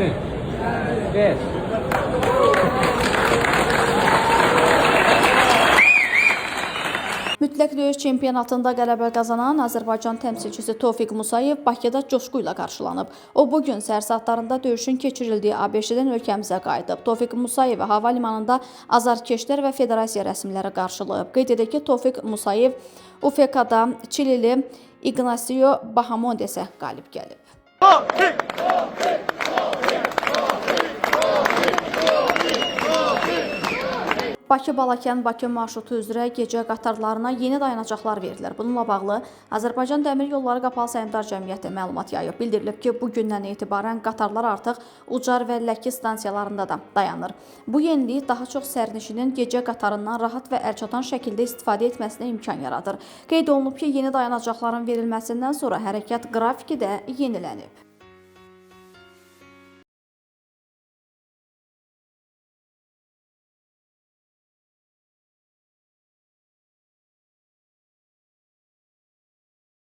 2, 1. Mütləq döyüş çempionatında qələbə qazanan Azərbaycan təmsilçisi Tofiq Musayev Bakıda coşqu ilə qarşılanıb. O, bugün səhər saatlarında döyüşün keçirildiyi ABŞ-dən ölkəmizə qayıdıb. Tofiq Musayevi hava limanında azarkeşlər və federasiya rəsmiləri qarşılayıb. Qeyd edək ki, Tofiq Musayev UFK-da Çilili İqnasio Bahamondesə qalib gəlib. Bakı-Balakən-Bakı marşrutu üzrə gecə qatarlarına yeni dayanacaqlar verilir. Bununla bağlı Azərbaycan Dəmir Yolları Qapalı Səhmdar Cəmiyyəti məlumat yayıb. Bildirilib ki, bu gündən etibarən qatarlar artıq Ucar və Ləki stansiyalarında da dayanır. Bu yenilik daha çox sərnişinin gecə qatarından rahat və əlçatan şəkildə istifadə etməsinə imkan yaradır. Qeyd olunub ki, yeni dayanacaqların verilməsindən sonra hərəkət qrafiki də yenilənib.